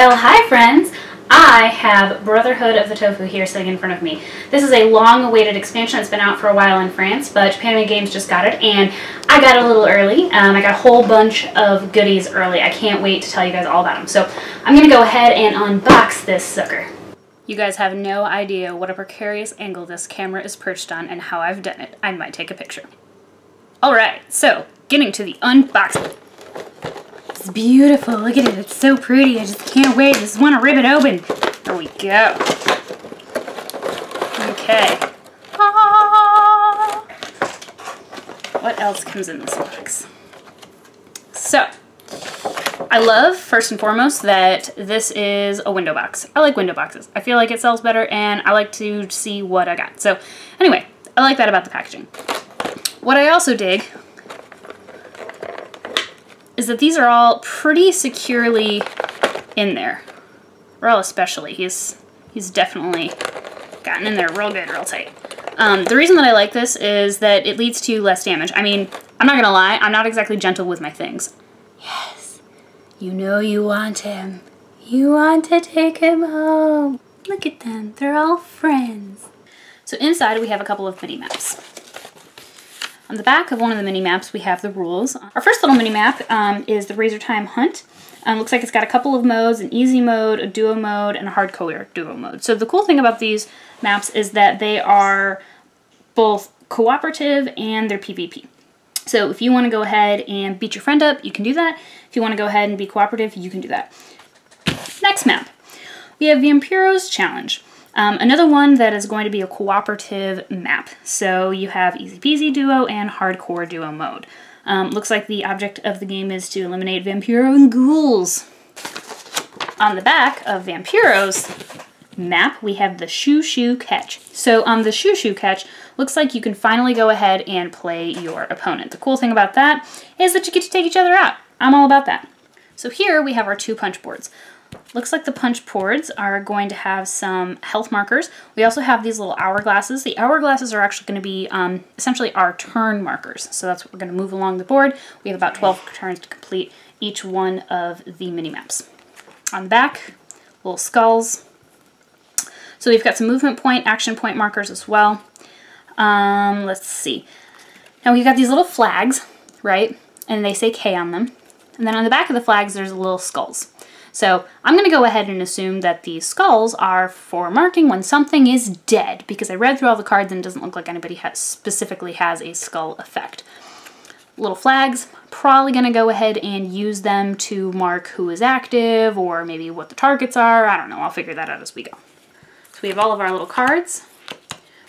Well, hi friends! I have Brotherhood of the Tofu here sitting in front of me. This is a long-awaited expansion. It's been out for a while in France, but Japan Games just got it, and I got it a little early. I got a whole bunch of goodies early. I can't wait to tell you guys all about them. So I'm going to go ahead and unbox this sucker. You guys have no idea what a precarious angle this camera is perched on and how I've done it. I might take a picture. Alright, so getting to the unboxing. It's beautiful. Look at it. It's so pretty. I just can't wait. I just want to rip it open. There we go. Okay. Ah! What else comes in this box? So, I love, first and foremost, that this is a window box. I like window boxes. I feel like it sells better, and I like to see what I got. So, anyway, I like that about the packaging. What I also dig is that these are all pretty securely in there. Rel especially. He's definitely gotten in there real good, real tight. The reason that I like this is that it leads to less damage. I mean, I'm not gonna lie, I'm not exactly gentle with my things. Yes, you know you want him. You want to take him home. Look at them, they're all friends. So inside we have a couple of mini maps. On the back of one of the mini-maps, we have the rules. Our first little mini-map is the Razor Time Hunt. Looks like it's got a couple of modes, an easy mode, a duo mode, and a hardcore duo mode. So the cool thing about these maps is that they are both cooperative and they're PvP. So if you want to go ahead and beat your friend up, you can do that. If you want to go ahead and be cooperative, you can do that. Next map, we have Vampiro's Challenge. Another one that is going to be a cooperative map. So you have easy peasy duo and hardcore duo mode. Looks like the object of the game is to eliminate Vampiro and ghouls. On the back of Vampiro's map, we have the Shoo Catch. So on the Shoo Catch, looks like you can finally go ahead and play your opponent. The cool thing about that is that you get to take each other out. I'm all about that. So here we have our two punch boards. Looks like the punch boards are going to have some health markers. We also have these little hourglasses. The hourglasses are actually going to be essentially our turn markers. So that's what we're going to move along the board. We have about 12 turns to complete each one of the mini-maps. On the back, little skulls. So we've got some movement point, action point markers as well. Let's see. Now we've got these little flags, right? And they say K on them. And then on the back of the flags, there's little skulls. So I'm going to go ahead and assume that these skulls are for marking when something is dead, because I read through all the cards and it doesn't look like anybody specifically has a skull effect. Little flags, probably going to go ahead and use them to mark who is active or maybe what the targets are. I don't know, I'll figure that out as we go. So we have all of our little cards,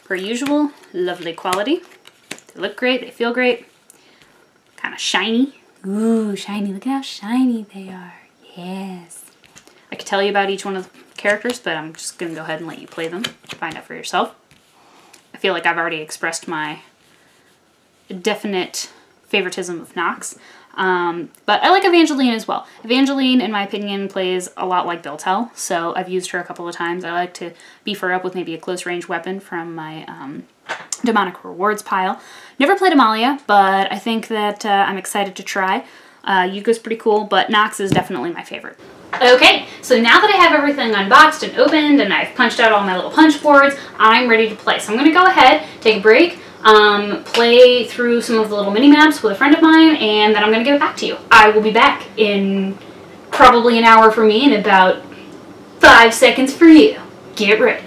per usual, lovely quality. They look great, they feel great, kind of shiny. Ooh, shiny, look how shiny they are. Yes. I could tell you about each one of the characters, but I'm just going to go ahead and let you play them. Find out for yourself. I feel like I've already expressed my definite favoritism of Nox. But I like Evangeline as well. Evangeline, in my opinion, plays a lot like Biltel, so I've used her a couple of times. I like to beef her up with maybe a close-range weapon from my Demonic Rewards pile. Never played Amalia, but I think that I'm excited to try. Yuko's pretty cool, but Nox is definitely my favorite. Okay, so now that I have everything unboxed and opened and I've punched out all my little punch boards, I'm ready to play. So I'm going to go ahead, take a break, play through some of the little mini-maps with a friend of mine, and then I'm going to give it back to you. I will be back in probably an hour for me and about 5 seconds for you. Get ready.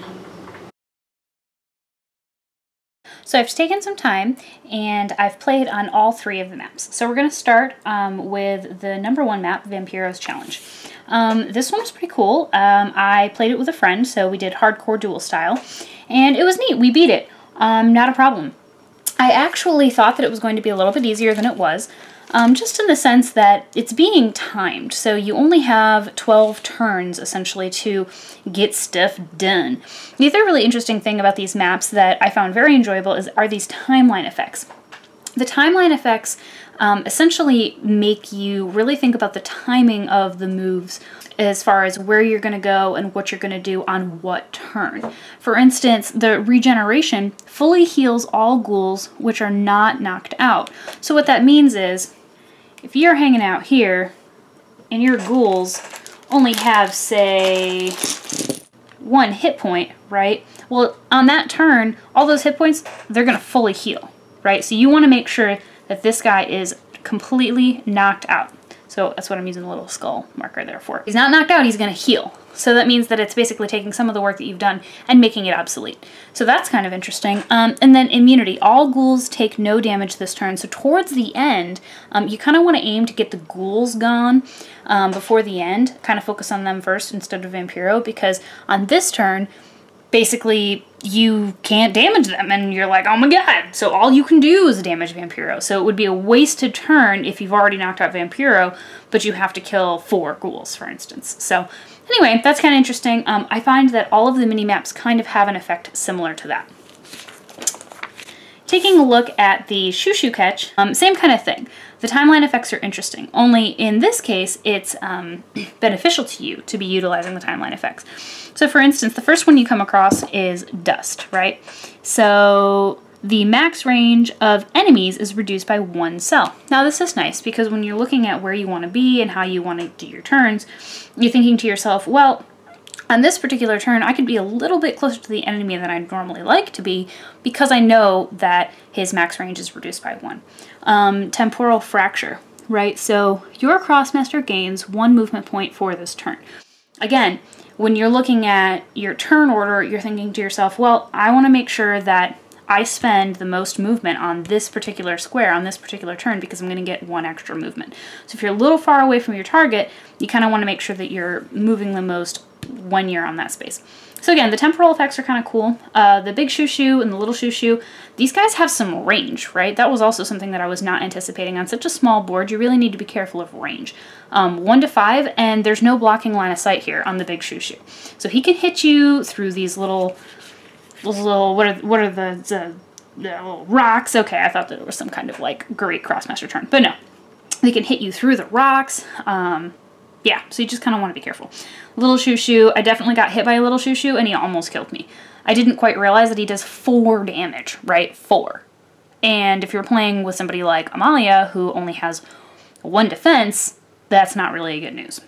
So I've taken some time and I've played on all 3 of the maps. So we're going to start with the #1 map, Vampiro's Challenge. This one was pretty cool. I played it with a friend, so we did hardcore duel style, and it was neat. We beat it. Not a problem. I actually thought that it was going to be a little bit easier than it was, just in the sense that it's being timed. So you only have 12 turns, essentially, to get stuff done. The other really interesting thing about these maps that I found very enjoyable are these timeline effects. The timeline effects essentially make you really think about the timing of the moves as far as where you're going to go and what you're going to do on what turn. For instance, the regeneration fully heals all ghouls which are not knocked out. So what that means is, if you're hanging out here and your ghouls only have, say, 1 hit point, right? Well, on that turn, all those hit points, they're going to fully heal, right? So you want to make sure that this guy is completely knocked out. So that's what I'm using the little skull marker there for. He's not knocked out, he's going to heal. So that means that it's basically taking some of the work that you've done and making it obsolete. So that's kind of interesting. And then immunity. All ghouls take no damage this turn. So towards the end, you kind of want to aim to get the ghouls gone before the end. Kind of focus on them first instead of Vampiro, because on this turn, basically you can't damage them and you're like, oh my god. So all you can do is damage Vampiro. So it would be a wasted turn if you've already knocked out Vampiro, but you have to kill 4 ghouls, for instance. So anyway, that's kind of interesting. I find that all of the mini-maps kind of have an effect similar to that. Taking a look at the Shoo Catch, same kind of thing. The timeline effects are interesting, only in this case, it's beneficial to you to be utilizing the timeline effects. So for instance, the first one you come across is Dust, right? So the max range of enemies is reduced by 1 cell. Now this is nice because when you're looking at where you want to be and how you want to do your turns, you're thinking to yourself, well, on this particular turn, I could be a little bit closer to the enemy than I'd normally like to be because I know that his max range is reduced by 1. Temporal Fracture, right? So your Crossmaster gains 1 movement point for this turn. Again, when you're looking at your turn order, you're thinking to yourself, well, I want to make sure that I spend the most movement on this particular square, on this particular turn, because I'm going to get 1 extra movement. So if you're a little far away from your target, you kind of want to make sure that you're moving the most when you're on that space. So again, the temporal effects are kind of cool. The big Shoo and the little Shoo, these guys have some range, right? That was also something that I was not anticipating. On such a small board, you really need to be careful of range. 1 to 5, and there's no blocking line of sight here on the big Shoo. So he can hit you through these little what are the little rocks? Okay, I thought that it was some kind of like great Crossmaster turn, but no. They can hit you through the rocks. Yeah, so you just kind of want to be careful. Little Shoo, I definitely got hit by a little Shoo and he almost killed me. I didn't quite realize that he does 4 damage, right? 4. And if you're playing with somebody like Amalia, who only has 1 defense, that's not really good news.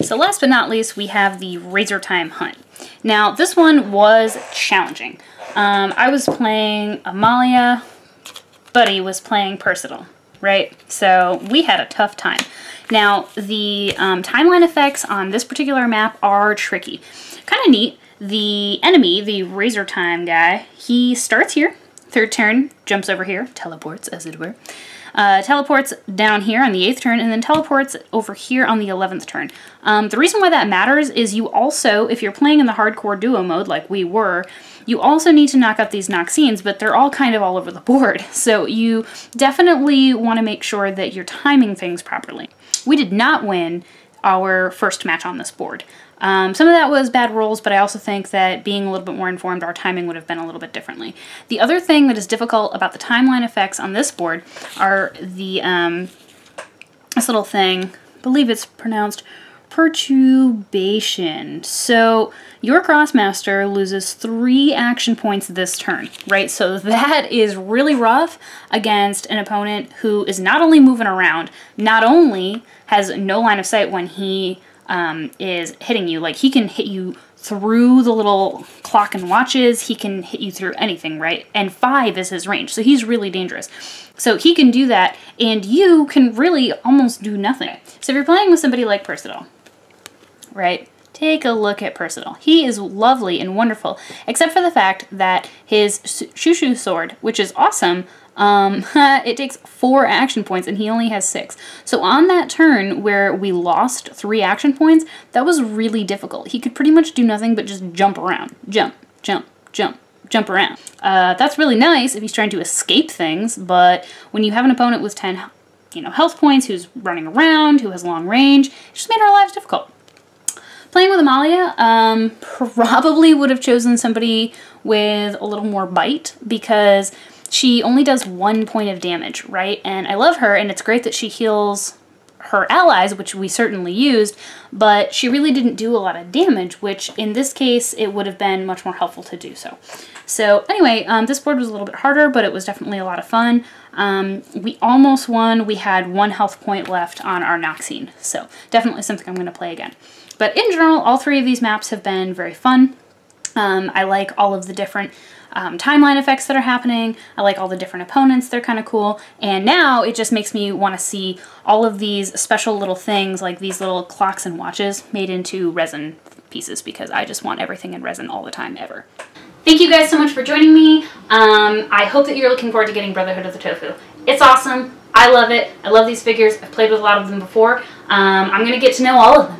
So last but not least, we have the Razor Time Hunt. Now, this one was challenging. I was playing Amalia, Buddy was playing Percival, right? So we had a tough time. Now, the timeline effects on this particular map are tricky. Kind of neat. The enemy, the Razor Time guy, he starts here, 3rd turn, jumps over here, teleports, as it were. Teleports down here on the 8th turn, and then teleports over here on the 11th turn. The reason why that matters is you also, if you're playing in the hardcore duo mode like we were, you also need to knock out these Noxines, but they're all kind of all over the board. So you definitely want to make sure that you're timing things properly. We did not win our first match on this board. Some of that was bad rolls, but I also think that being a little bit more informed, our timing would have been a little bit differently. The other thing that is difficult about the timeline effects on this board are the, this little thing, I believe it's pronounced Perturbation. So your Crossmaster loses 3 action points this turn, right? So that is really rough against an opponent who is not only moving around, not only has no line of sight when he is hitting you, like he can hit you through the little clock and watches, he can hit you through anything, right? And 5 is his range, so he's really dangerous. So he can do that, and you can really almost do nothing. So if you're playing with somebody like Percival, right? Take a look at Percival. He is lovely and wonderful, except for the fact that his Shoo sword, which is awesome, it takes 4 action points and he only has 6. So on that turn where we lost 3 action points, that was really difficult. He could pretty much do nothing but just jump around. Jump, jump, jump, jump around. That's really nice if he's trying to escape things, but when you have an opponent with 10 health points, who's running around, who has long range, it just made our lives difficult. Playing with Amalia, probably would have chosen somebody with a little more bite because she only does 1 point of damage, right? And I love her, and it's great that she heals her allies, which we certainly used, but she really didn't do a lot of damage, which in this case, it would have been much more helpful to do so. So anyway, this board was a little bit harder, but it was definitely a lot of fun. We almost won. We had 1 health point left on our Noxine, so definitely something I'm going to play again. But in general, all 3 of these maps have been very fun. I like all of the different timeline effects that are happening. I like all the different opponents. They're kind of cool. And now it just makes me want to see all of these special little things, like these little clocks and watches made into resin pieces, because I just want everything in resin all the time, ever. Thank you guys so much for joining me. I hope that you're looking forward to getting Brotherhood of the Tofu. It's awesome. I love it. I love these figures. I've played with a lot of them before. I'm going to get to know all of them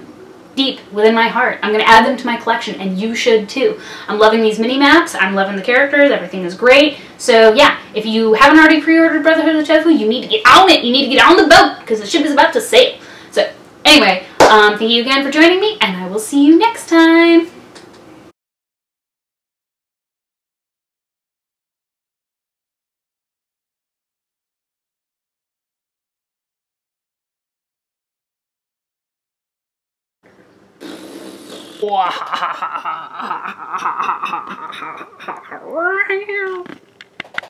deep within my heart. I'm going to add them to my collection, and you should too. I'm loving these mini maps. I'm loving the characters. Everything is great. So yeah, if you haven't already pre-ordered Brotherhood of the Tofu, you need to get on it. You need to get on the boat, because the ship is about to sail. So anyway, thank you again for joining me, and I will see you next time. Wow.